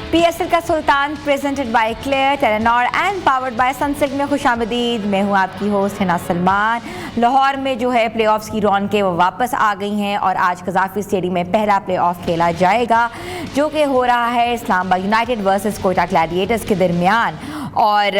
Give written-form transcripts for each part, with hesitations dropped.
PSL का सुल्तान presented by Clear Telenor and powered by Sunsilk में खुशामदीद। मैं हूँ आपकी होस्ट हिना सलमान। लाहौर में जो है प्लेऑफ्स की रौनकें वो वापस आ गई हैं और आज कज़ाफ़ी स्टेडियम में पहला प्लेऑफ खेला जाएगा जो कि हो रहा है Islamabad United versus Quetta Gladiators के दरमियान। और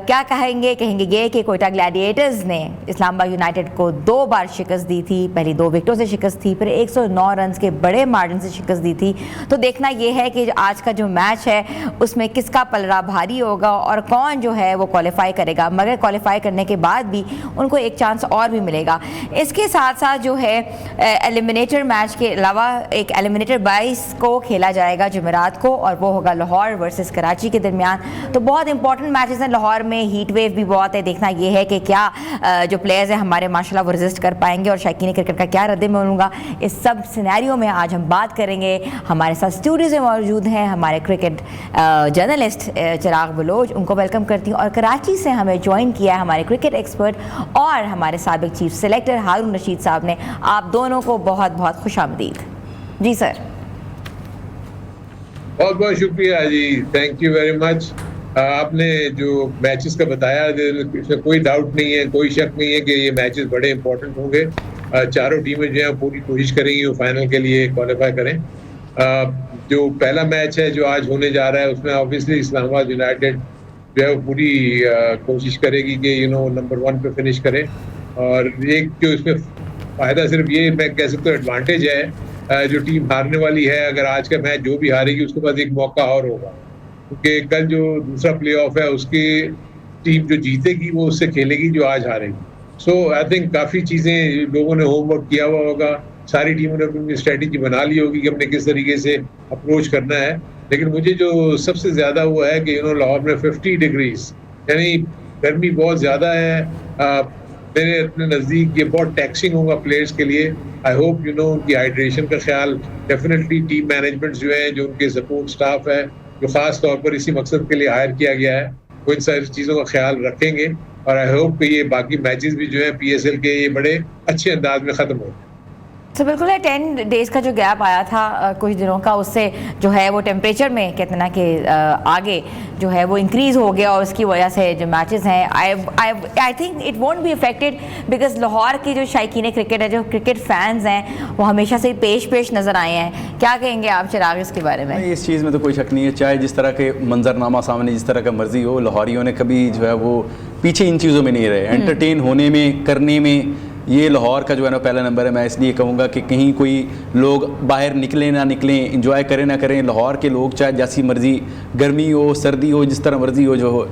क्या कहेंगे ये कि कोयटा ग्लैडिएटर्स ने इस्लामाबाद यूनाइटेड को 2 बार शिकस्त दी थी। पहली 2 विकेटों से शिकस्त थी, फिर 109 रन के बड़े मार्जिन से शिकस्त दी थी। तो देखना ये है कि आज का जो मैच है उसमें किसका पलड़ा भारी होगा और कौन जो है वो क्वालिफाई करेगा। मगर क्वालिफाई करने के बाद भी उनको एक चांस और भी मिलेगा। इसके साथ साथ जो है एलिमिनेटर मैच के अलावा एक एलिमिनेटर 22 को खेला जाएगा जुमेरात को, और वो होगा लाहौर वर्सेस कराची के दरमियान। तो बहुत इंपॉर्टेंट मैचेस हैं। लाहौर में हीट वेव भी बहुत है। देखना ये है कि क्या जो प्लेयर्स हैं हमारे माशाल्लाह वो रेजिस्ट कर पाएंगे और शौकीन क्रिकेट का क्या रद्द-ए-अमल होगा। इस सब सिनेरियो में आज हम बात करेंगे। हमारे साथ स्टूडियो में मौजूद हैं हमारे क्रिकेट जर्नलिस्ट चिराग बलोच, उनको वेलकम करती हूँ। और कराची से हमें ज्वाइन किया है हमारे क्रिकेट एक्सपर्ट और हमारे साबिक चीफ सेलेक्टर हारून रशीद साहब ने। आप दोनों को बहुत बहुत खुशामदीद। जी सर। बहुत बहुत शुक्रिया जी, थैंक यू वेरी मच। आपने जो मैचेस का बताया इसमें कोई डाउट नहीं है, कोई शक नहीं है कि ये मैचेस बड़े इंपॉर्टेंट होंगे। चारों टीमें जो है पूरी कोशिश करेंगी वो फाइनल के लिए क्वालिफाई करें। जो पहला मैच है जो आज होने जा रहा है उसमें ऑब्वियसली इस्लामाबाद यूनाइटेड जो है पूरी कोशिश करेगी कि नंबर 1 पे फिनिश करे। और एक जो इसमें फ़ायदा सिर्फ ये मैं कह सकता हूँ एडवांटेज है, जो टीम हारने वाली है अगर आज का मैच जो भी हारेगी उसके पास एक मौका और होगा, क्योंकि कल जो दूसरा प्ले ऑफ है उसकी टीम जो जीतेगी वो उससे खेलेगी जो आज हारेगी। सो आई थिंक काफ़ी चीज़ें लोगों ने होमवर्क किया हुआ होगा, सारी टीमों ने अपनी स्ट्रेटजी बना ली होगी कि हमने किस तरीके से अप्रोच करना है। लेकिन मुझे जो सबसे ज़्यादा हुआ है कि लाहौर में 50 डिग्रीज यानी गर्मी बहुत ज़्यादा है। मेरे अपने नज़दीक ये बहुत टैक्सिंग होगा प्लेयर्स के लिए। आई होप उनकी हाइड्रेशन का ख्याल डेफिनेटली टीम मैनेजमेंट जो है, जो उनके सपोर्ट स्टाफ है जो खास तौर पर इसी मकसद के लिए हायर किया गया है, वो इन सारी चीज़ों का ख्याल रखेंगे। और आई होप कि ये बाकी मैचेस भी जो है PSL के ये बड़े अच्छे अंदाज में ख़त्म हो। तो बिल्कुल है, 10 डेज़ का जो गैप आया था कुछ दिनों का, उससे जो है वो टेम्परेचर में कहते ना कि आगे जो है वो इंक्रीज़ हो गया और उसकी वजह से जो मैचेस हैं I think it won't be affected because Lahore की जो शायकीन क्रिकेट है, जो क्रिकेट फैंस हैं, वो हमेशा से पेश नज़र आए हैं। क्या कहेंगे आप चिराग इसके बारे में? इस चीज़ में तो कोई शक नहीं है, चाहे जिस तरह के मंजरनामा सामने जिस तरह का मर्जी हो, लाहौरियों ने कभी जो है वो पीछे इन चीज़ों में नहीं रहे। एंटरटेन होने में, करने में ये लाहौर का जो है ना पहला नंबर है। मैं इसलिए कहूँगा कि कहीं कोई लोग बाहर निकलें ना निकलें, इंजॉय करें ना करें, लाहौर के लोग चाहे जैसी मर्जी गर्मी हो सर्दी हो जिस तरह मर्जी हो जो हो,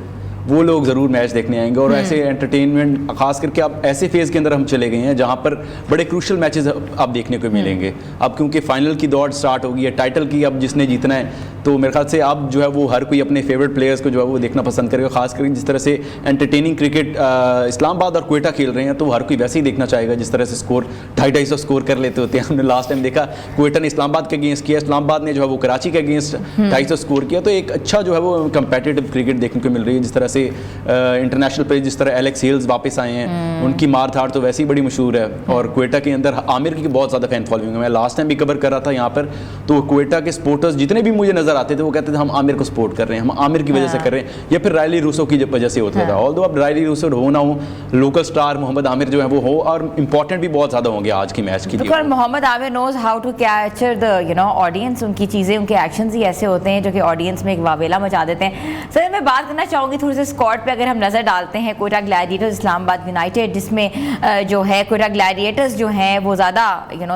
वो लोग ज़रूर मैच देखने आएंगे। और ऐसे एंटरटेनमेंट ख़ास करके अब ऐसे फेज़ के अंदर हम चले गए हैं जहाँ पर बड़े क्रूशल मैचेस अब देखने को मिलेंगे। अब क्योंकि फाइनल की दौड़ स्टार्ट हो गई है, टाइटल की अब जिसने जीतना है, तो मेरे ख्याल से अब जो है वो हर कोई अपने फेवरेट प्लेयर्स को जो है वो देखना पसंद करेगा। खास करके जिस तरह से एंटरटेनिंग क्रिकेट इस्लामाबाद और कोयटा खेल रहे हैं, तो हर कोई वैसे ही देखना चाहेगा जिस तरह से स्कोर 250 स्कोर कर लेते होते हैं। हमने लास्ट टाइम देखा कोयटा ने इस्लामाबाद के अगेंस्ट किया, इस्लामाबाद ने जो है वो कराची के अगेंस्ट 250 स्कोर किया। तो एक अच्छा जो है वो कंपेटिटिव क्रिकेट देखने को मिल रही है। जिस तरह से इंटरनेशनल प्लेयर जिस तरह एलेक्स हेल्स वापस आए हैं, उनकी मार धाड़ तो वैसे ही बड़ी मशहूर है। और कोयटा के अंदर आमिर की बहुत ज़्यादा फैन फॉलोइंग है। मैं लास्ट टाइम भी कवर कर रहा था यहाँ पर, तो कोयटा के सपोर्टर्स जितने भी मुझे नजर आते थे वो कहते थे हम आमिर को सपोर्ट कर रहे हैं, हम आमिर की वजह से कर रहे हैं, या फिर रायली रूसो की वजह से होता था। ऑल्दो अब रायली रूसो हो ना हो, लोकल स्टार मोहम्मद आमिर जो है वो हो, और इंपॉर्टेंट भी बहुत ज़्यादा होंगे आज की मैच की। Mohammad Aamir knows how to capture the audience. उनकी चीज़ें, उनके एक्शंस ही ऐसे होते हैं जो कि ऑडियंस में एक वावेला मचा देते हैं। सर मैं बात करना चाहूँगी थोड़ी सी स्क्वाड पे अगर हम नज़र डालते हैं। कोयटा ग्लैडिएटर्स इस्लामाबाद यूनाइटेड, जिसमें जो है कोयटा ग्लैडिएटर्स जो हैं वो ज़्यादा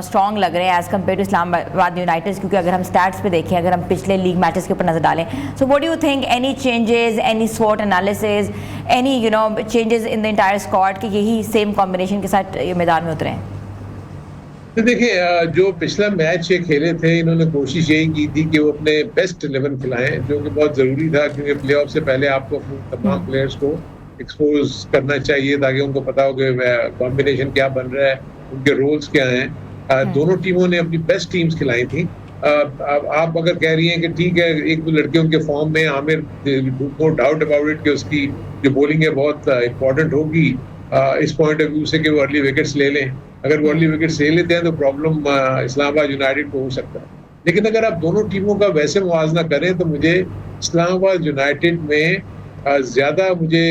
स्ट्रॉन्ग लग रहे हैं as compared to Islamabad United, क्योंकि अगर हम स्टैट्स पे देखें, अगर हम पिछले लीग मैचेस के ऊपर नज़र डालें, so what do you think, any changes, any स्वॉट analysis, any changes in the entire squad कि यही सेम कॉम्बिनेशन के साथ मैदान में उतरे हैं? तो देखिए, जो पिछला मैच ये खेले थे, इन्होंने कोशिश यही की थी कि वो अपने बेस्ट 11 खिलाएं, जो कि बहुत ज़रूरी था, क्योंकि प्लेऑफ से पहले आपको अपने तमाम प्लेयर्स को एक्सपोज करना चाहिए ताकि उनको पता हो कि कॉम्बिनेशन क्या बन रहा है, उनके रोल्स क्या हैं। दोनों टीमों ने अपनी बेस्ट टीम्स खिलाई थी। आप अगर कह रही हैं कि ठीक है एक दो लड़के उनके फॉर्म में, Aamir no doubt about it कि उसकी जो बॉलिंग है बहुत इंपॉर्टेंट होगी इस पॉइंट ऑफ व्यू से कि वो अर्ली विकेट्स ले लें। अगर वो अर्ली विकेट्स ले लेते हैं तो प्रॉब्लम इस्लामाबाद यूनाइटेड को हो सकता है। लेकिन अगर आप दोनों टीमों का वैसे मुआवजा करें तो मुझे इस्लामाबाद यूनाइटेड में ज्यादा मुझे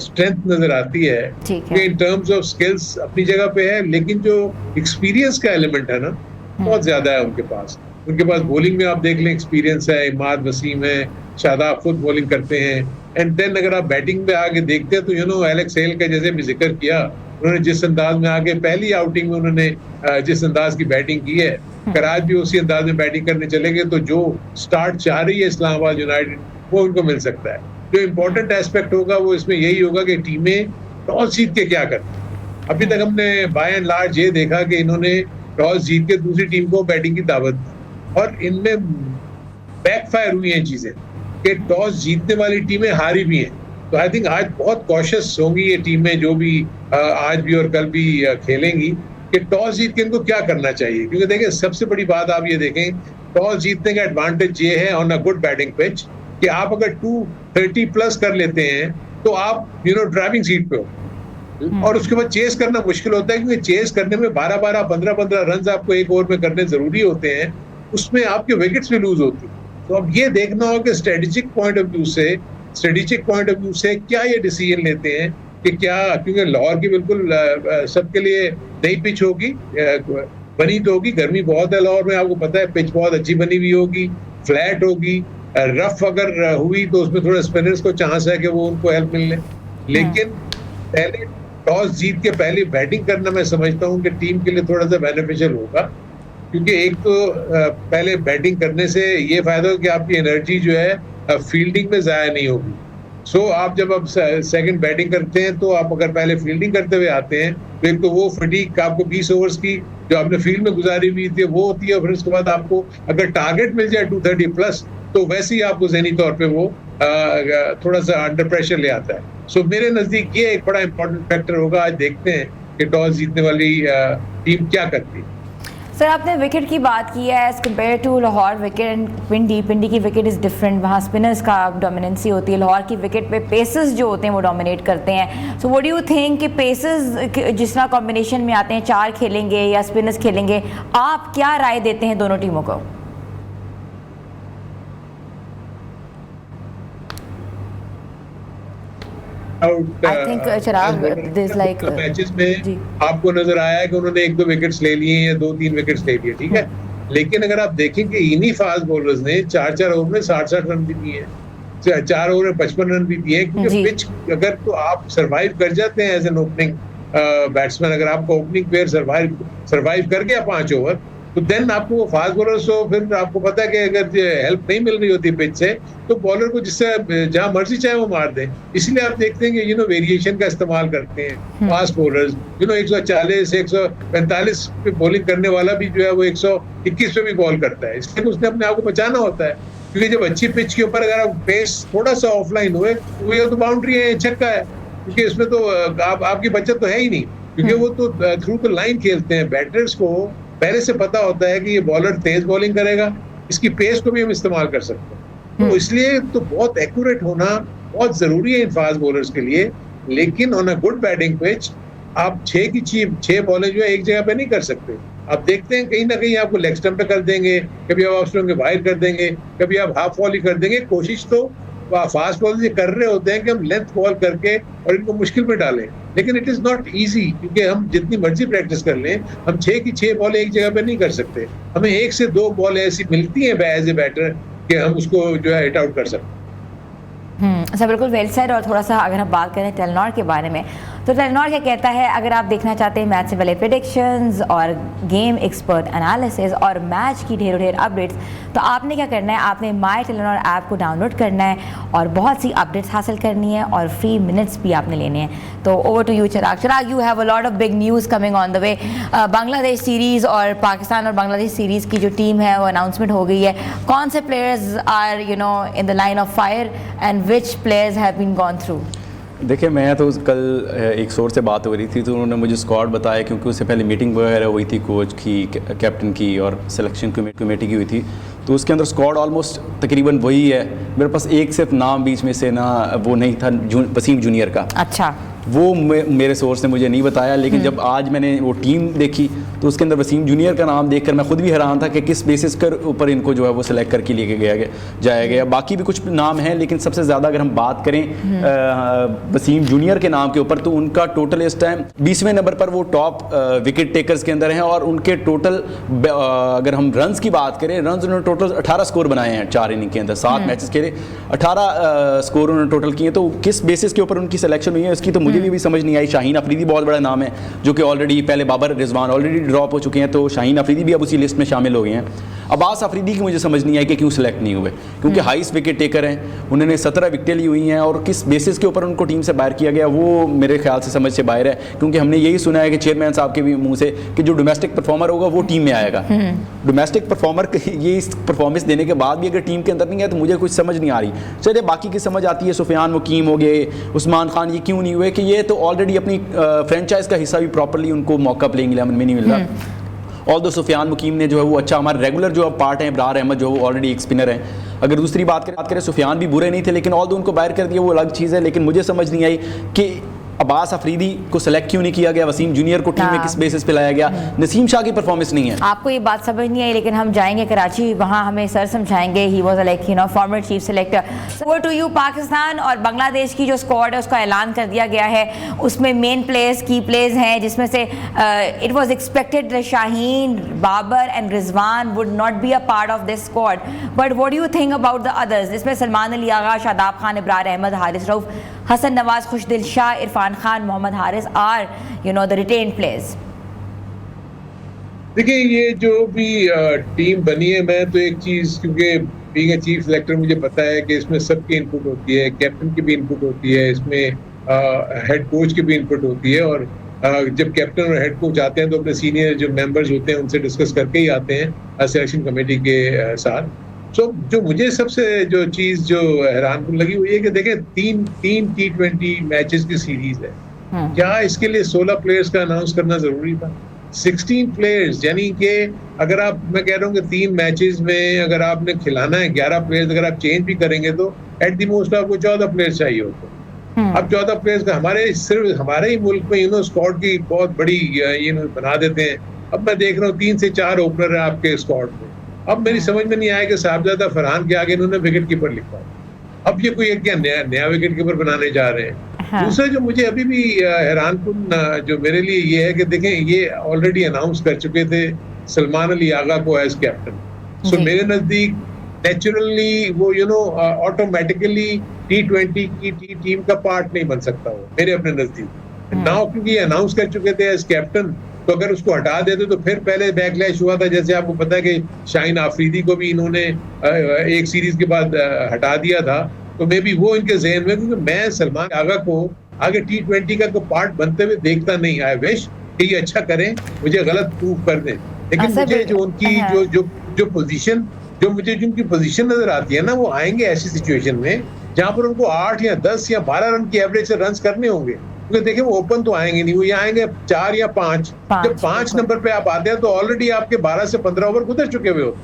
स्ट्रेंथ नजर आती है कि इन टर्म्स ऑफ स्किल्स अपनी जगह पे है, लेकिन जो एक्सपीरियंस का एलिमेंट है ना बहुत ज्यादा है उनके पास। उनके पास बॉलिंग में आप देख लें एक्सपीरियंस है, इमाद वसीम है, शादाब खुद बॉलिंग करते हैं। एंड देन अगर आप बैटिंग में आगे देखते हैं तो एलेक्स हेल का जैसे भी जिक्र किया, उन्होंने जिस अंदाज में आगे पहली आउटिंग में उन्होंने जिस अंदाज की बैटिंग की है, अगर आज भी उसी अंदाज में बैटिंग करने चले गए तो जो स्टार्ट चाह रही है इस्लामाबाद यूनाइटेड वो उनको मिल सकता है। जो इम्पोर्टेंट एस्पेक्ट होगा वो इसमें यही होगा कि टीमें टॉस जीत के क्या करती। अभी तक हमने बाय एंड लार्ज ये देखा कि इन्होंने टॉस जीत के दूसरी टीम को बैटिंग की दावत दी और इनमें बैकफायर हुई हैं चीजें कि टॉस जीतने वाली टीमें हारी भी हैं। तो आई थिंक आज बहुत कॉशियस होंगी ये टीमें जो भी आज भी और कल भी खेलेंगी कि टॉस जीत के इनको क्या करना चाहिए। क्योंकि देखिए सबसे बड़ी बात आप ये देखें, टॉस जीतने का एडवांटेज ये है on a good batting pitch कि आप अगर 230 प्लस कर लेते हैं तो आप ड्राइविंग सीट पे हो और उसके बाद चेस करना मुश्किल होता है, क्योंकि चेस करने में 12-12 15-15 रन आपको एक ओवर में करने जरूरी होते हैं, उसमें आपके विकेट्स भी लूज होती है। तो अब ये देखना होगा कि स्ट्रेटेजिक पॉइंट ऑफ व्यू से क्या ये डिसीजन लेते हैं कि क्या, क्योंकि लाहौर की बिल्कुल सबके लिए नई पिच होगी, बनी तो होगी, गर्मी बहुत है लाहौर में, आपको पता है पिच बहुत अच्छी बनी हुई होगी, फ्लैट होगी, रफ अगर हुई तो उसमें थोड़ा स्पिनर्स को चांस है कि वो उनको हेल्प मिलने। लेकिन पहले टॉस जीत के पहले बैटिंग करना मैं समझता हूँ कि टीम के लिए थोड़ा सा बेनिफिशियल होगा, क्योंकि एक तो पहले बैटिंग करने से ये फायदा हो कि आपकी एनर्जी जो है फील्डिंग में ज़ाया नहीं होगी। सो आप जब अब सेकंड बैटिंग करते हैं तो आप अगर पहले फील्डिंग करते हुए आते हैं तो एक तो वो फटीक आपको 20 ओवर्स की जो आपने फील्ड में गुजारी हुई थी वो होती है, फिर उसके बाद आपको अगर टारगेट मिल जाए 230 प्लस तो वैसे ही आपको ज़हनी तौर पे वो थोड़ा सा अंडर प्रेशर ले आता है। सो मेरे नज़दीक ये एक बड़ा इंपॉर्टेंट फैक्टर होगा। आज देखते हैं कि टॉस जीतने वाली टीम क्या करती है। सर आपने विकेट की बात की है as compare to Lahore wicket and Pindi की विकेट इज़ डिफरेंट, वहाँ स्पिनर्स का डोमिनेंसी होती है, लाहौर की विकेट पे पेसर्स जो होते हैं वो डोमिनेट करते हैं। सो व्हाट डू यू थिंक कि पेसर्स जिस तरह कॉम्बिनेशन में आते हैं, 4 खेलेंगे या स्पिनर्स खेलेंगे, आप क्या राय देते हैं दोनों टीमों को? I think Chirag there's like matches में आपको नजर आया है कि उन्होंने 1-2 विकेट्स ले लिए या 2-3 विकेट्स ले लिए, ठीक है, लेकिन अगर आप देखें कि इन्हीं फास्ट बॉलर्स ने 4-4 ओवर में 60-60 रन भी दिए हैं, 4 ओवर में 55 रन भी दिए हैं, क्योंकि पिच अगर तो आप सरवाइव कर जाते हैं एज एन ओपनिंग बैट्समैन, अगर आपका ओपनिंग प्लेयर सरवाइव कर गया 5 ओवर तो देन आपको वो फास्ट बॉलर्स हो, फिर आपको पता है कि अगर हेल्प नहीं मिल रही होती पिच से तो बॉलर को जिससे जहां मर्जी चाहे वो मार दे। इसलिए आप देखते हैं कि वेरिएशन का इस्तेमाल करते हैं फास्ट बॉलर्स। 140 145 पे बॉलिंग करने वाला भी जो है वो 121 पे भी बॉल करता है, इसलिए उसने अपने आप को बचाना होता है, क्योंकि जब अच्छी पिच के ऊपर अगर आप पेस थोड़ा सा ऑफलाइन हुए तो बाउंड्री है, छक्का है, क्योंकि इसमें तो आपकी बचत तो है ही नहीं, क्योंकि वो तो थ्रू द लाइन खेलते हैं। बैटर्स को पहले से पता होता है कि ये बॉलर तेज बॉलिंग करेगा, इसकी पेस को भी हम इस्तेमाल कर सकते हैं, तो इसलिए तो बहुत एक्यूरेट होना बहुत जरूरी है इन फास्ट बॉलर्स के लिए। लेकिन on a good batting pitch आप 6 बॉलें जो है एक जगह पे नहीं कर सकते। आप देखते हैं कहीं ना कहीं आपको लेग स्टंप पे कर देंगे, कभी आप ऑफ स्टंप के बाहर कर देंगे, कभी आप हाफ वॉली कर देंगे। कोशिश तो फास्ट बॉलर्स ये कर रहे होते हैं कि हम लेंथ बॉल करके और इनको मुश्किल में डालें, लेकिन इट इज नॉट इजी, क्योंकि हम जितनी मर्जी प्रैक्टिस कर लें हम 6 की 6 बॉल एक जगह पे नहीं कर सकते। हमें 1 से 2 बॉल ऐसी मिलती हैं एज ए बैटर कि हम उसको जो है हिट आउट कर सकते हैं। सर बिल्कुल वेल सेड। और थोड़ा सा अगर हम बात करें टेलीनॉर के बारे में, तो टेलीनॉर क्या कहता है, अगर आप देखना चाहते हैं मैच से पहले प्रेडिक्शंस और गेम एक्सपर्ट एनालिसिस और मैच की ढेर अपडेट्स, तो आपने क्या करना है, आपने माई टेलीनॉर ऐप को डाउनलोड करना है और बहुत सी अपडेट्स हासिल करनी है और फ्री मिनट्स भी आपने लेने हैं। तो over to you Chirag, you have a lot of big news coming on the way. Bangladesh series और पाकिस्तान और बांग्लादेश सीरीज़ की जो टीम है वो अनाउंसमेंट हो गई है। कौन से players are in the line of fire and which players have been gone through? देखिए, मैं तो कल एक सोर्स से बात हो रही थी तो उन्होंने मुझे स्क्वाड बताया, क्योंकि उससे पहले मीटिंग वगैरह हुई थी कोच की, कैप्टन की और सिलेक्शन कमेटी की हुई थी, तो उसके अंदर स्क्वाड ऑलमोस्ट तकरीबन वही है। मेरे पास एक सिर्फ नाम बीच में से ना वो नहीं था, वसीम जूनियर का। अच्छा। वो मेरे सोर्स ने मुझे नहीं बताया, लेकिन जब आज मैंने वो टीम देखी तो उसके अंदर वसीम जूनियर का नाम देखकर मैं खुद भी हैरान था कि किस बेसिस के ऊपर इनको जो है वो सिलेक्ट करके लेके जाया गया। बाकी भी कुछ नाम हैं, लेकिन सबसे ज़्यादा अगर हम बात करें वसीम जूनियर के नाम के ऊपर तो उनका टोटल इस टाइम 20वें नंबर पर वो टॉप विकेट टेकर्स के अंदर हैं। और उनके टोटल अगर हम रन्स की बात करें, रन्स उन्होंने टोटल 18 स्कोर बनाए हैं 4 इनिंग के अंदर, 7 मैचेस के लिए 18 स्कोर उन्होंने टोटल किए। तो किस बेसिस के ऊपर उनकी सिलेक्शन हुई है इसकी तो मुझे भी समझ नहीं आई। शाहीन अफरीदी बहुत बड़ा नाम है जो कि ऑलरेडी, पहले बाबर रिजवान ऑलरेडी ड्रॉप हो चुके हैं, तो शाहीन अफरीदी भी अब उसी लिस्ट में शामिल हो गए हैं। अब्बास अफरीदी की मुझे समझ नहीं आई कि क्यों सिलेक्ट नहीं हुए, क्योंकि हाईएस्ट विकेट टेकर हैं, उन्होंने 17 विकेटें ली हुई हैं, और किस बेसिस के ऊपर उनको टीम से बाहर किया गया वो मेरे ख्याल से समझ से बाहर है। क्योंकि हमने यही सुना है कि चेयरमैन साहब के भी मुंह से कि जो डोमेस्टिक परफॉर्मर होगा वो टीम में आएगा। डोमेस्टिक परफॉर्मर ये इस परफॉर्मेंस देने के बाद भी अगर टीम के अंदर नहीं है तो मुझे कुछ समझ नहीं आ रही। चलिए बाकी की समझ आती है, सुफियान मुकीम हो गए, उस्मान खान, ये क्यों नहीं हुए कि ये तो ऑलरेडी अपनी फ्रेंचाइज का हिस्सा भी प्रॉपर्ली उनको मौका प्लेइंग 11 में नहीं मिल रहा। ऑल दो सुफियान मुकीम ने जो है वो अच्छा हमारे रेगुलर जो पार्ट है, इब्रार अहमद जो वो ऑलरेडी एक स्पिनर है। अगर दूसरी बात करें सुफियान भी बुरे नहीं थे, लेकिन ऑल दो उनको बाहर कर दिया वो अलग चीज़ है। लेकिन मुझे समझ नहीं आई कि अब्बास अफरीदी को सेलेक्ट क्यों नहीं किया गया, वसीम जूनियर को टीम में किस बेसिस पे लाया गया, नसीम शाह की परफॉर्मेंस नहीं है। आपको ये बात समझ नहीं आई, लेकिन हम जाएंगे कराची, वहाँ हमें सर समझाएंगे। He was like former chief selector. Over to you. Pakistan और बांग्लादेश की जो स्क्वाड है उसका ऐलान कर दिया गया है, उसमें मेन प्लेयर्स, की प्लेयर्स हैं, जिसमें से it was expected Shaheen, Babar and Rizwan would not be a part of this squad, but what do you think about the others? इसमें Salman Ali Agha, Shadab Khan, Ibrar Ahmed, Haris Rauf, Hasan Nawaz, Khushdil Shah, Irfan Khan, Mohammad Haris are the retain players. देखिए ये जो भी टीम बनी है, मैं तो एक चीज, क्योंकि बीइंग ए चीफ सेलेक्टर मुझे पता है कि इसमें सबकी इनपुट होती है, कैप्टन की भी इनपुट होती है, इसमें हेड कोच की भी इनपुट होती है। और जब कैप्टन और हेड कोच आते हैं तो अपने सीनियर जो मेंबर्स होते हैं उनसे डिस्कस करके ही आते हैं सिलेक्शन कमेटी के साथ। सो जो मुझे सबसे जो चीज जो हैरानकुन लगी हुई है कि देखें तीन T20 मैचेस की सीरीज है, क्या इसके लिए 16 प्लेयर्स का अनाउंस करना जरूरी था? 16 प्लेयर्स, यानी कि अगर आप, मैं कह रहा हूँ कि 3 मैचेस में अगर आपने खिलाना है 11 प्लेयर्स, अगर आप चेंज भी करेंगे तो एट द मोस्ट आपको 14 प्लेयर्स चाहिए होते। अब 14 प्लेयर्स का सिर्फ हमारे ही मुल्क में स्क्वाड की बहुत बड़ी बना देते हैं। अब मैं देख रहा हूँ 3 से 4 ओपनर है आपके स्क्वाड में। अब मेरी समझ में नहीं आया कि साहबजादा फरहान के आगे इन्होंने विकेट कीपर लिखा। अब ये कोई क्या नया विकेट कीपर बनाने जा रहे हैं? हाँ। दूसरा जो मुझे अभी भी हैरानकुन जो मेरे लिए ये है कि देखें ये ऑलरेडी अनाउंस कर चुके थे सलमान अली आगा को एज कैप्टन। सो मेरे नजदीक नेचुरली वो ऑटोमेटिकली T20 की टीम का पार्ट नहीं बन सकता वो, मेरे अपने नजदीक। नाउ क्योंकि अनाउंस कर चुके थे एज कैप्टन, तो अगर उसको हटा देते तो फिर पहले बैकलैश हुआ था, जैसे आपको पता है कि शाहीन आफरीदी को भी इन्होंने एक सीरीज के बाद हटा दिया था। तो मे बी वो इनके जहन में, क्योंकि मैं सलमान आगा को आगे T20 का को पार्ट बनते हुए देखता नहीं। आई विश कि ये अच्छा करें, मुझे गलत प्रूव कर दें, लेकिन मुझे जो उनकी जो पोजीशन, जो मुझे जिनकी पोजीशन नजर आती है ना, वो आएंगे ऐसी सिचुएशन में जहां पर उनको 8 या 10 या 12 रन की एवरेज से रन करने होंगे। क्योंकि देखिए वो ओपन तो आएंगे नहीं, वो ये आएंगे 4 या 5। जब 5 नंबर पे आप आते हैं तो ऑलरेडी आपके 12 से 15 ओवर गुजर चुके हुए हो।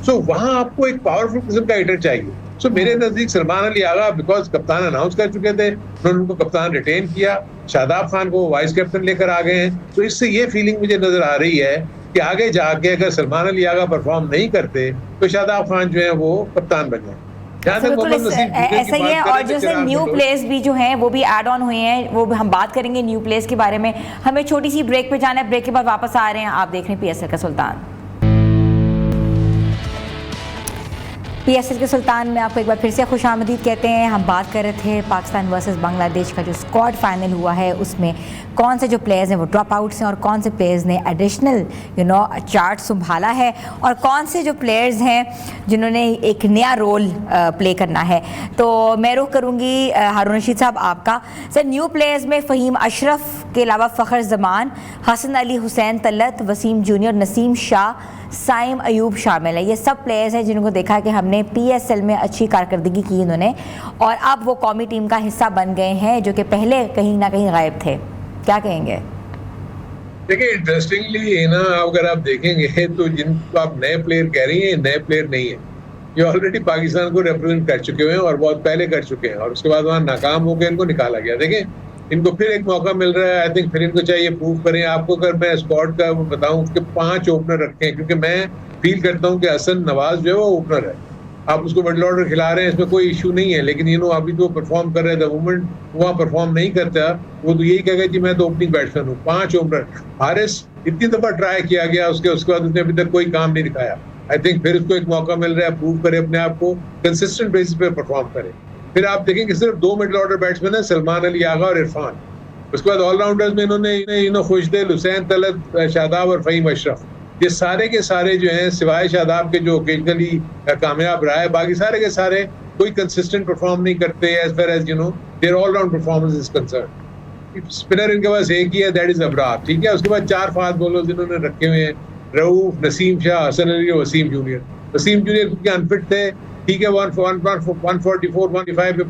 सो वहां आपको एक पावरफुल किस्म का हिटर चाहिए। सो मेरे नजदीक सलमान अली आगा, बिकॉज कप्तान अनाउंस कर चुके थे, उन्होंने उनको कप्तान रिटेन किया, शादाब खान को वाइस कैप्टन लेकर आ गए हैं। तो इससे ये फीलिंग मुझे नजर आ रही है कि आगे जाके अगर सलमान अली आगा परफॉर्म नहीं करते तो शादाब खान जो है वो कप्तान बन जाए। ऐसा ही है। और जैसे न्यू प्लेयर्स भी जो हैं वो भी ऐड ऑन हुए हैं, वो भी हम बात करेंगे न्यू प्लेयर्स के बारे में। हमें छोटी सी ब्रेक पे जाना है, ब्रेक के बाद वापस आ रहे हैं। आप देख रहे हैं PSL का सुल्तान। PSL के सुल्तान में आपको एक बार फिर से खुशामदीद कहते हैं। हम बात कर रहे थे पाकिस्तान वर्सेस बांग्लादेश का जो स्क्वाड फाइनल हुआ है, उसमें कौन से जो प्लेयर्स हैं वो ड्रॉप आउट्स हैं और कौन से प्लेयर्स ने एडिशनल चार्ट संभाला है, और कौन से जो प्लेयर्स हैं जिन्होंने एक नया रोल प्ले करना है। तो मैं रुख करूँगी हारून रशीद साहब आपका। सर, न्यू प्लेयर्स में फ़हीम अशरफ के अलावा फ़खर जमान, हसन अली हुसैन तलत, वसीम जूनियर, नसीम शाह, साइम अयूब शामिल है। ये सब प्लेयर्स हैं जिनको देखा कि हमने PSL में अच्छी कारकर्दगी की इन्होंने, और अब वो कौमी टीम का हिस्सा बन गए हैं जो कि पहले कहीं ना कहीं गायब थे। क्या कहेंगे? देखिए इंटरेस्टिंगली ना, अगर आप देखेंगे तो जिनको आप नए प्लेयर कह रही हैं, नए प्लेयर नहीं है, ये ऑलरेडी पाकिस्तान को रिप्रेजेंट कर चुके हुए हैं और बहुत पहले कर चुके हैं, और उसके बाद वहाँ नाकाम होकर इनको निकाला गया। देखें इनको फिर एक मौका मिल रहा है। आई थिंक फिर इनको चाहिए प्रूव करें। आपको अगर मैं स्क्वाड का बताऊं कि 5 ओपनर रखे हैं, क्योंकि मैं फील करता हूं कि हसन नवाज जो है वो ओपनर है। आप उसको मिडल ऑर्डर खिला रहे हैं, इसमें कोई इशू नहीं है, लेकिन अभी तो परफॉर्म कर रहे हैं। द मोमेंट वहाँ परफॉर्म नहीं करता, वो तो यही कहेगा कि मैं तो ओपनिंग बैट्समैन हूँ। 5 ओपनर, हारिस इतनी दफा ट्राई किया गया, उसके बाद उसने अभी तक कोई काम नहीं दिखाया। आई थिंक फिर उसको एक मौका मिल रहा है, प्रूव करे अपने आप को, कंसिस्टेंट बेसिस पे परफॉर्म करे। फिर आप देखेंगे सिर्फ 2 मिडल ऑर्डर बैट्समैन है, सलमान अली आगा और इरफान। उसके बाद ऑलराउंडर्स में इन्होंने खुशदिल, हुसैन तलत, शादाब और फहीम अशरफ, ये सारे के सारे जो हैं, सिवाय शादाब के जो ओकेजनली कामयाब रहा है, बाकी सारे के सारे कोई कंसिस्टेंट परफॉर्म नहीं करते as far as their allround performance is concern. Spinner इनके पास एक ही है, दैट इज अबरार, ठीक है। उसके बाद 4 फास्ट बॉलर्स इन्होंने रखे हुए हैं, रऊफ, नसीम शाह, हसन अली और वसीम जूनियर। वसीम जूनियर क्योंकि अनफिट थे, ठीक है, 144-145 पे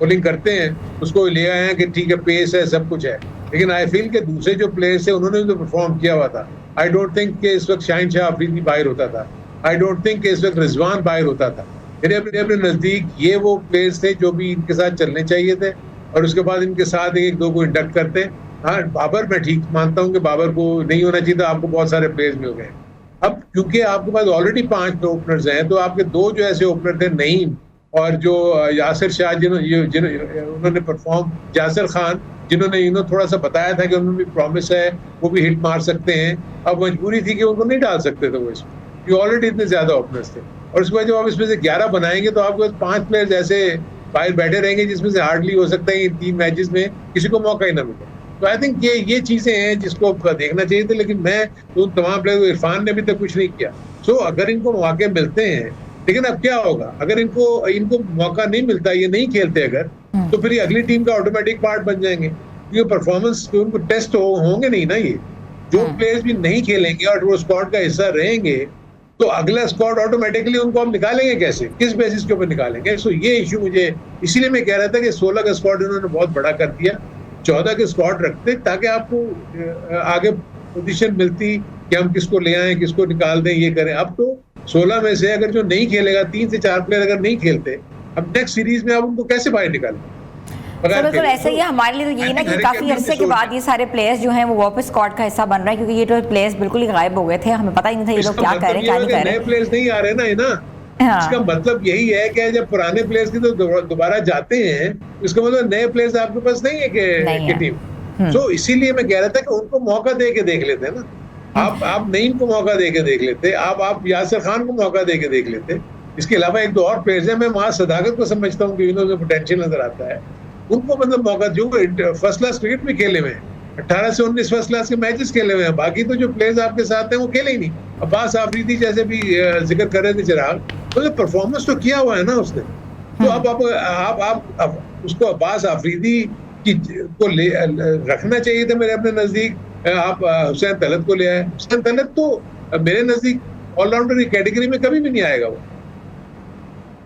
बॉलिंग करते हैं, उसको ले आए हैं कि ठीक है पेस है, सब कुछ है। लेकिन आई फील के दूसरे जो प्लेयर्स थे उन्होंने भी तो परफॉर्म किया हुआ था। आई डोंट थिंक कि इस वक्त शाहिन शाह अफरीदी बाहर होता था, आई डोंट थिंक कि इस वक्त रिजवान बाहर होता था। मेरे अपने नज़दीक ये वो प्लेयर्स थे जो भी इनके साथ चलने चाहिए थे, और उसके बाद इनके साथ 1-2 को इंडक्ट करते। हाँ, बाबर मैं ठीक मानता हूँ कि बाबर को नहीं होना चाहिए था, आपको बहुत सारे प्लेयर्स मिल गए। अब क्योंकि आपके पास ऑलरेडी 5 ओपनर्स हैं, तो आपके 2 जो ऐसे ओपनर थे, नईम और जो यासिर शाह, उन्होंने परफॉर्म, यासिर खान जिन्होंने थोड़ा सा बताया था कि उनमें भी प्रॉमिस है, वो भी हिट मार सकते हैं। अब मजबूरी थी कि उनको नहीं डाल सकते थे वो इसमें, ये ऑलरेडी इतने ज्यादा ओपनर्स थे। और उसके बाद जब आप इसमें से 11 बनाएंगे तो आपके पास 5 प्लेयर्स ऐसे बाहर बैठे रहेंगे जिसमें से हार्डली हो सकता है इन 3 मैचेस में किसी को मौका ही ना मिले। तो आई थिंक ये चीजें हैं जिसको देखना चाहिए था, लेकिन मैं तो तमाम प्लेयर, इरफान ने अभी तक कुछ नहीं किया। सो अगर इनको मौके मिलते हैं, लेकिन अब क्या होगा अगर इनको मौका नहीं मिलता, ये नहीं खेलते अगर, तो फिर ये अगली टीम का ऑटोमेटिक पार्ट बन जाएंगे, क्योंकि परफॉर्मेंस उनको टेस्ट होंगे नहीं ना। ये जो प्लेयर्स भी नहीं खेलेंगे और वो स्क्वाड का हिस्सा रहेंगे, तो अगला स्क्वाड ऑटोमेटिकली उनको हम निकालेंगे कैसे, किस बेसिस के ऊपर निकालेंगे। सो ये इशू मुझे, इसीलिए मैं कह रहा था कि 16 का स्क्वाड इन्होंने बहुत बड़ा कर दिया, 14 के स्क्वाड रखते ताकि आपको आगे पोजीशन मिलती कि हम किसको ले आए, किसको निकाल दें, ये करें। अब तो 16 में से अगर जो नहीं खेलेगा, 3 से 4 प्लेयर अगर नहीं खेलते, अब नेक्स्ट सीरीज में आप उनको कैसे बाहर निकालें। बिल्कुल ऐसा ही है हमारे लिए। तो यही ना कि काफी अरसे के बाद ये सारे प्लेयर्स जो हैं वो वापस स्क्वाड का हिस्सा बन रहे हैं, क्योंकि ये तो प्लेयर्स बिल्कुल ही गायब हो गए थे, हमें पता ही नहीं था ये लोग क्या कर रहे हैं क्या नहीं कर रहे। नए प्लेयर्स नहीं आ रहे ना, इसका मतलब यही है कि जब पुराने प्लेयर्स की तो दोबारा जाते हैं, इसका मतलब नए प्लेयर्स आपके पास नहीं है कि टीम। तो इसीलिए मैं कह रहा था कि उनको मौका दे के देख लेते हैं ना। आप नईम को मौका दे के देख लेते, आप यासिर खान को मौका दे के देख लेते। इसके अलावा 1-2 और प्लेयर्स हैं, मैं वहां सदाकत को समझता हूँ कि पोटेंशियल नजर आता है, उनको मतलब मौका जो फर्स्ट क्लास क्रिकेट में खेले हुए हैं, 18 से 19 फर्स्ट क्लास के मैचेस खेले हुए हैं। बाकी तो जो प्लेयर्स आपके साथ हैं वो खेले ही नहीं। अब्बास आफरीदी जैसे भी जिक्र कर रहे थे चिराग, तो परफॉर्मेंस तो किया हुआ है ना उसने। तो अब आप उसको अब्बास आफरीदी को रखना चाहिए था मेरे अपने नजदीक। आप हुसैन तलत को ले आए। हुसैन तलत तो मेरे नजदीक ऑलराउंडर की कैटेगरी में कभी भी नहीं आएगा वो।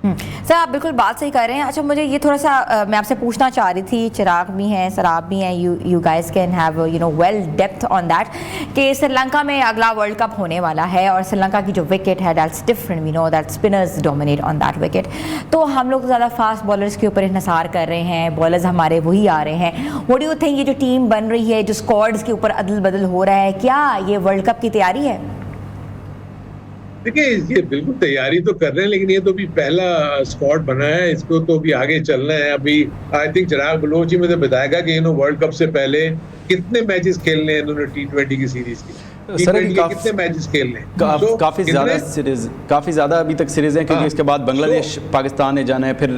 सर आप बिल्कुल बात सही कर रहे हैं। अच्छा मुझे ये थोड़ा सा मैं आपसे पूछना चाह रही थी, चिराग भी हैं, सराब भी हैं, you guys can have well depth on that, कि श्रीलंका में अगला वर्ल्ड कप होने वाला है और श्रीलंका की जो विकेट है that's different, we know that spinners dominate on that wicket. तो हम लोग ज़्यादा फास्ट बॉलर्स के ऊपर इंहिसार कर रहे हैं, बॉलर्स हमारे वही आ रहे हैं। व्हाट डू यू थिंक, ये जो टीम बन रही है, जो स्क्वाड्स के ऊपर अदल बदल हो रहा है, क्या ये वर्ल्ड कप की तैयारी है? देखिए ये बिल्कुल तैयारी तो कर रहे हैं, लेकिन ये तो अभी पहला स्क्वाड बना है, इसको तो अभी आगे चलना है। अभी आई थिंक चिराग बलोच ही मुझे बताएगा कि वर्ल्ड कप से पहले कितने मैचेस खेलने हैं इन्होंने T20 की सीरीज की, सर कितने मैचेस खेलने हैं। काफी ज्यादा अभी तक सीरीज हैं, क्योंकि इसके बाद बांग्लादेश पाकिस्तान है जाना है, फिर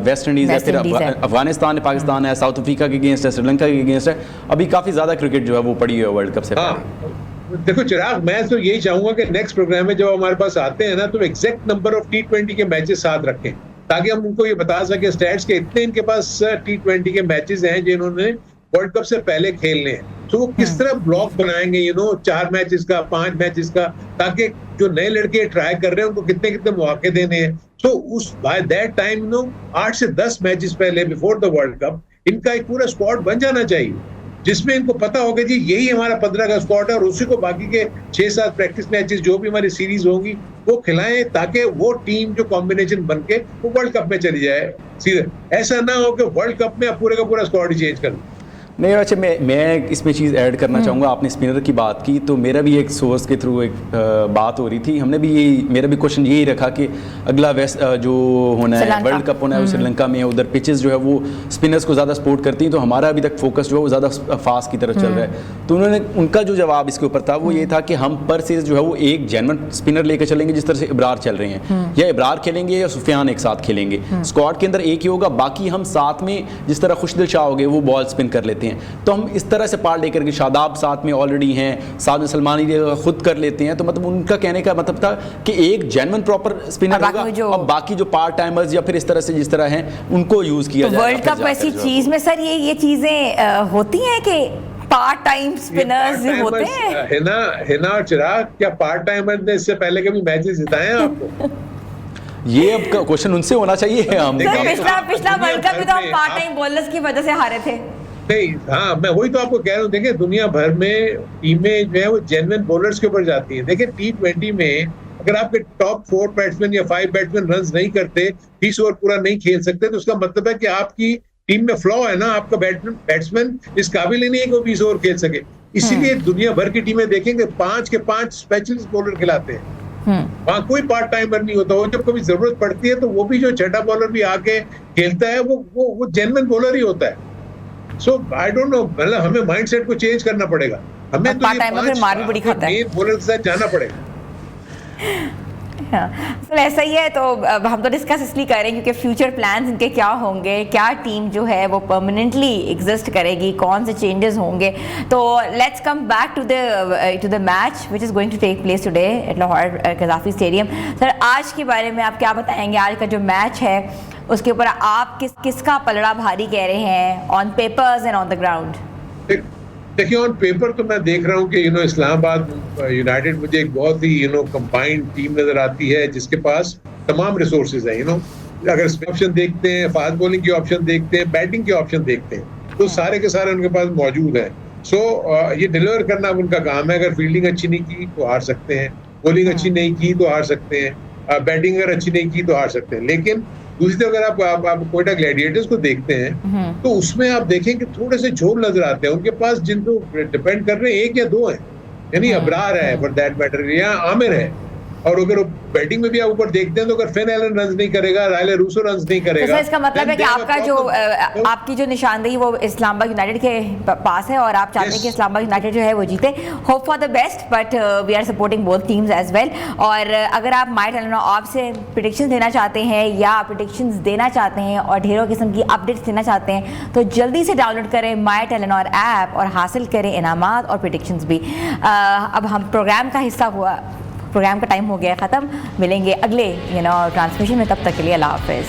वेस्ट इंडीज है, फिर अफगानिस्तान है, पाकिस्तान है, साउथ अफ्रीका के अगेंस्ट है, श्रीलंका के अगेंस्ट है। अभी काफी ज्यादा क्रिकेट जो है वो पड़ी है वर्ल्ड कप से पहले। देखो चिराग, मैं तो यही चाहूंगा कि नेक्स्ट प्रोग्राम में जब हमारे पास आते हैं ना, तो एग्जैक्ट नंबर ऑफ T20 के मैचेस साथ रखें, ताकि हम उनको ये बता सके स्टैट्स के इतने इनके पास T20 के मैचेस हैं जिन्होंने वर्ल्ड कप से पहले खेलने हैं। तो वो किस तरह ब्लॉक बनाएंगे 4 मैचेस का, 5 मैचेस का, ताकि जो नए लड़के ट्राई कर रहे हैं उनको कितने कितने मौके देने हैं। तो उस बाय दैट टाइम 8 से 10 मैचेस पहले बिफोर द वर्ल्ड कप इनका एक पूरा स्क्वाड बन जाना चाहिए, जिसमें इनको पता होगा जी यही हमारा 15 का स्क्वाड है, और उसी को बाकी के 6-7 प्रैक्टिस मैचेस जो भी हमारी सीरीज होंगी वो खिलाएं, ताकि वो टीम जो कॉम्बिनेशन बन के वो वर्ल्ड कप में चली जाए सीधे। ऐसा ना हो कि वर्ल्ड कप में पूरे का पूरा स्क्वाड ही चेंज कर दें। नहीं अच्छा मैं इसमें चीज़ ऐड करना चाहूँगा। आपने स्पिनर की बात की तो मेरा भी एक सोर्स के थ्रू एक बात हो रही थी। हमने भी मेरा भी क्वेश्चन यही रखा कि अगला वेस्ट जो होना है वर्ल्ड कप होना है वो श्रीलंका में है, उधर पिचेस जो है वो स्पिनर्स को ज़्यादा सपोर्ट करती हैं, तो हमारा अभी तक फोकस जो है वो ज़्यादा फास्ट की तरफ चल रहा है। तो उन्होंने उनका जो जवाब इसके ऊपर था वो ये था कि हम पर सीरीज जो है वो एक जेन्युइन स्पिनर लेकर चलेंगे जिस तरह से इब्रार चल रहे हैं, या इब्रार खेलेंगे या सुफियान एक साथ खेलेंगे, स्क्वाड के अंदर एक ही होगा, बाकी हम साथ में जिस तरह खुशदिल शाह हो गए वो बॉल स्पिन कर लेते हैं। तो हम इस तरह से पार्ट लेकर के शादाब साथ में ऑलरेडी हैं, साथ में सलमान खुद कर लेते हैं। तो मतलब उनका कहने का मतलब था कि एक जेन्युइन प्रॉपर स्पिनर होगा और बाकी जो पार्ट टाइमर्स या फिर इस तरह से जिस तरह हैं उनको यूज किया जाएगा। वर्ल्ड कप ऐसी चीज में सर ये चीजें होती हैं कि पार्ट टाइम स्पिनर्स होते हैं। हिना और चिराग, क्या पार्ट टाइमर ने इससे पहले कभी मैचेस जिताए हैं आपको? ये अब क्वेश्चन उनसे होना चाहिए। हम पिछला वर्ल्ड कप भी तो हम पार्ट टाइम बॉलर्स की वजह से हारे थे। नहीं, हाँ मैं वही तो आपको कह रहा हूँ। देखिए दुनिया भर में टीमें जो है वो जेन्युइन बॉलर्स के ऊपर जाती हैं। देखिए T20 में अगर आपके टॉप 4 बैट्समैन या 5 बैट्समैन रन नहीं करते, 20 ओवर पूरा नहीं खेल सकते, तो उसका मतलब है कि आपकी टीम में फ्लॉ है ना, आपका बैट्समैन इस काबिल ही नहीं है कि वो 20 ओवर खेल सके। इसीलिए दुनिया भर की टीमें देखेंगे 5 के 5 स्पेशलिस्ट बॉलर खिलाते हैं, वहां कोई पार्ट टाइमर नहीं होता। वो जब कभी जरूरत पड़ती है तो वो भी जो छठा बॉलर भी आके खेलता है वो जेन्युइन बॉलर ही होता है। सो आई डोंट नो, मतलब हमें माइंडसेट को चेंज करना पड़ेगा। हमें तो ये मार भी बड़ी खाता है, मेन बॉलर के साथ जाना पड़ेगा। तो ऐसा ही है। तो हम तो डिस्कस इसलिए कर रहे हैं क्योंकि फ्यूचर प्लान्स इनके क्या होंगे, क्या टीम जो है वो परमानेंटली एग्जिस्ट करेगी, कौन से चेंजेस होंगे। तो let's come back to the match which is going to take place today at Lahore Gaddafi stadium. Sir आज के बारे में आप क्या बताएंगे? आज का जो मैच है उसके ऊपर आप किसका पलड़ा भारी कह रहे हैं, on papers and on the ground? देखिए ऑन पेपर तो मैं देख रहा हूँ कि इस्लामाबाद यूनाइटेड मुझे एक बहुत ही कंबाइंड टीम नजर आती है जिसके पास तमाम रिसोर्सेज हैं। अगर ऑप्शन देखते हैं, फास्ट बॉलिंग के ऑप्शन देखते हैं, बैटिंग के ऑप्शन देखते हैं, तो सारे के सारे उनके पास मौजूद हैं। सो ये डिलीवर करना उनका काम है। अगर फील्डिंग अच्छी नहीं की तो हार सकते हैं, बॉलिंग अच्छी नहीं की तो हार सकते हैं, बैटिंग अगर अच्छी नहीं की तो हार सकते हैं। लेकिन दूसरी तरफ अगर आप कोयटा ग्लैडिएटर्स को देखते हैं तो उसमें आप देखें कि थोड़े से झोल नजर आते हैं उनके पास, जिनको डिपेंड कर रहे हैं 1 या 2 हैं, यानी अबरार है फॉर दैट मैटर या आमिर है। और अगर बैटिंग में भी आप ऊपर देखते हैं तो अगर फिन एलन रन नहीं करेगा, रायले रूसो रन नहीं करेगा, तो इसका मतलब है कि आपकी जो निशानदेही वो इस्लामाबाद यूनाइटेड के पास है और आप चाहते हैं कि इस्लामाबाद यूनाइटेड जो है वो जीते। Hope for the best, but we are supporting both teams as well. और अगर आप माय टेलीनॉर आपसे प्रेडिक्शंस देना चाहते हैं या प्रेडिक्शंस देना चाहते हैं और ढेरों किस्म की अपडेट्स देना चाहते हैं तो जल्दी से डाउनलोड करें माय टेलीनॉर ऐप और हासिल करें इनामात और प्रेडिक्शंस भी। अब हम प्रोग्राम का टाइम हो गया ख़त्म। मिलेंगे अगले ट्रांसमिशन में, तब तक के लिए अल्लाह हाफ़िज़।